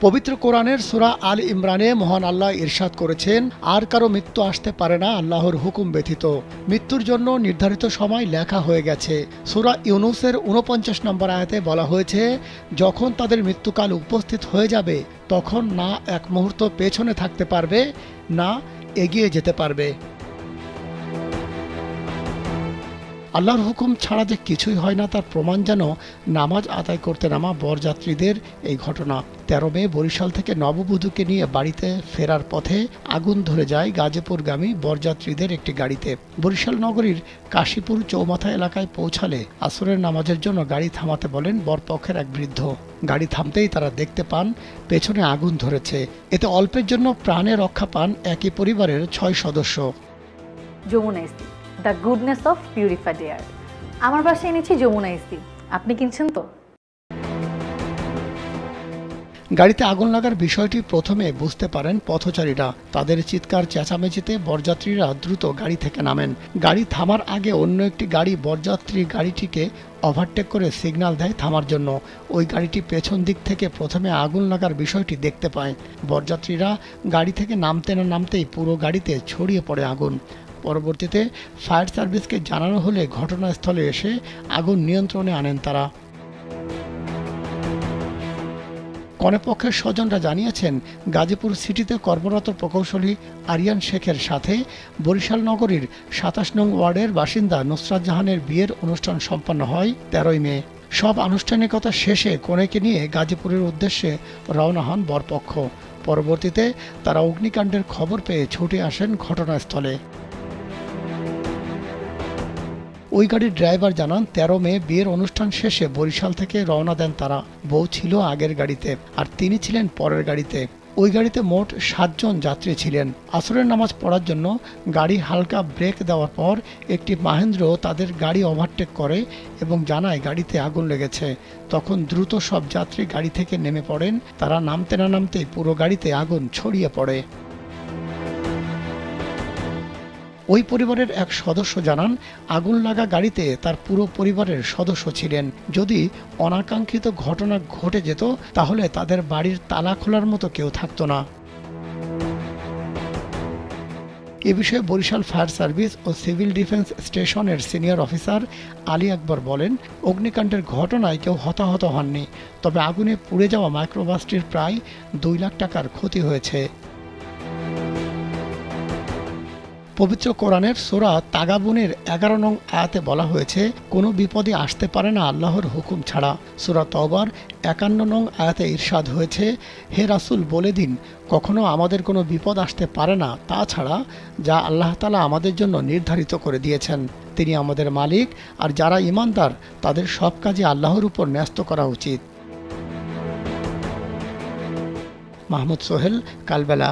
পবিত্র কোরআনের সূরা আল ইমরানে মহান আল্লাহ ইরশাদ করেছেন, আর কারো মৃত্যু আসতে পারে না আল্লাহর হুকুম ব্যতীত। মৃত্যুর জন্য নির্ধারিত সময় লেখা হয়ে গেছে। সূরা ইউনূসের ৪৯ নম্বর আয়াতে বলা হয়েছে, যখন তাদের মৃত্যুকাল উপস্থিত হয়ে যাবে তখন না এক মুহূর্ত পেছনে থাকতে পারবে না এগিয়ে যেতে পারবে। আল্লাহর হুকুম ছাড়া যে কিছুই হয় না তার প্রমাণ যেন নামাজ আদায় করতে নামা বরযাত্রীদের এই ঘটনা। ১৩ মে বরিশাল থেকে নববধূকে নিয়ে বাড়িতে ফেরার পথে আগুন ধরে যায় গাজীপুরগামী বরযাত্রীদের একটি গাড়িতে। বরিশাল নগরীর কাশীপুর চৌমাথা এলাকায় পৌঁছালে আসরের নামাজের জন্য গাড়ি থামাতে বলেন বরপক্ষের এক বৃদ্ধ। গাড়ি থামতেই তারা দেখতে পান পেছনে আগুন ধরেছে। এতে অল্পের জন্য প্রাণে রক্ষা পান একই পরিবারের ৬ সদস্য। যমুনা ইস্তি, the goodness of purified air. আমার বাসায় এনেছি যমুনা ইস্তি, আপনি কিনছেন তো? গাড়িতে আগুন লাগার বিষয়টি প্রথমে বুঝতে পারেন পথচারীরা। তাদের চিৎকার চেঁচামেচিতে বরযাত্রীরা দ্রুত গাড়ি থেকে নামেন। গাড়ি থামার আগে অন্য একটি গাড়ি বরযাত্রী গাড়িটিকে ওভারটেক করে সিগন্যাল দেয় থামার জন্য। ওই গাড়িটি পেছন দিক থেকে প্রথমে আগুন লাগার বিষয়টি দেখতে পায়। বরযাত্রীরা গাড়ি থেকে নামতে না নামতেই পুরো গাড়িতে ছড়িয়ে পড়ে আগুন। পরবর্তীতে ফায়ার সার্ভিসকে জানানো হলে ঘটনাস্থলে এসে আগুন নিয়ন্ত্রণে আনেন তারা। কনেপক্ষের স্বজনরা জানিয়েছেন, গাজীপুর সিটিতে কর্মরত প্রকৌশলী আরিয়ান শেখের সাথে বরিশাল নগরীর ২৭ নং ওয়ার্ডের বাসিন্দা নুসরাত জাহানের বিয়ের অনুষ্ঠান সম্পন্ন হয় ১৩ মে। সব আনুষ্ঠানিকতা শেষে কনেকে নিয়ে গাজীপুরের উদ্দেশ্যে রওনা হন বরপক্ষ। পরবর্তীতে তারা অগ্নিকাণ্ডের খবর পেয়ে ছুটে আসেন ঘটনাস্থলে। ওই গাড়ির ড্রাইভার জানান, ১৩ মে বিয়ের অনুষ্ঠান শেষে বরিশাল থেকে রওনা দেন তারা। বউ ছিল আগের গাড়িতে আর তিনি ছিলেন পরের গাড়িতে। ওই গাড়িতে মোট ৭ জন যাত্রী ছিলেন। আসরের নামাজ পড়ার জন্য গাড়ি হালকা ব্রেক দেওয়ার পর একটি মাহেন্দ্র তাদের গাড়ি ওভারটেক করে এবং জানায় গাড়িতে আগুন লেগেছে। তখন দ্রুত সব যাত্রী গাড়ি থেকে নেমে পড়েন। তারা নামতে না নামতেই পুরো গাড়িতে আগুন ছড়িয়ে পড়ে। ওই পরিবারের এক সদস্য জানান, আগুন লাগা গাড়িতে তার পুরো পরিবারের সদস্য ছিলেন। যদি অনাকাঙ্ক্ষিত ঘটনা ঘটে যেত তাহলে তাদের বাড়ির তালা খোলার মতো কেউ থাকতো না। এ বিষয়ে বরিশাল ফায়ার সার্ভিস ও সিভিল ডিফেন্স স্টেশনের সিনিয়র অফিসার আলী আকবর বলেন, অগ্নিকাণ্ডের ঘটনায় কেউ হতাহত হননি, তবে আগুনে পুড়ে যাওয়া মাইক্রোবাসটির প্রায় ২ লাখ টাকার ক্ষতি হয়েছে। পবিত্র কোরআনের সূরা তাগাবুনের ১১ নং আয়াতে বলা হয়েছে, কোনো বিপদই আসতে পারে না আল্লাহর হুকুম ছাড়া। সূরা তওবার ৫১ নং আয়াতে ইরশাদ হয়েছে, হে রাসূল বলে দিন, কখনো আমাদের কোনো বিপদ আসতে পারে না তাছাড়া যা আল্লাহ তাআলা আমাদের জন্য নির্ধারিত করে দিয়েছেন। তিনি আমাদের মালিক, আর যারা ঈমানদার তাদের সব কাজই আল্লাহর উপর ন্যস্ত করা উচিত। মাহমুদ সোহেল, কালবেলা।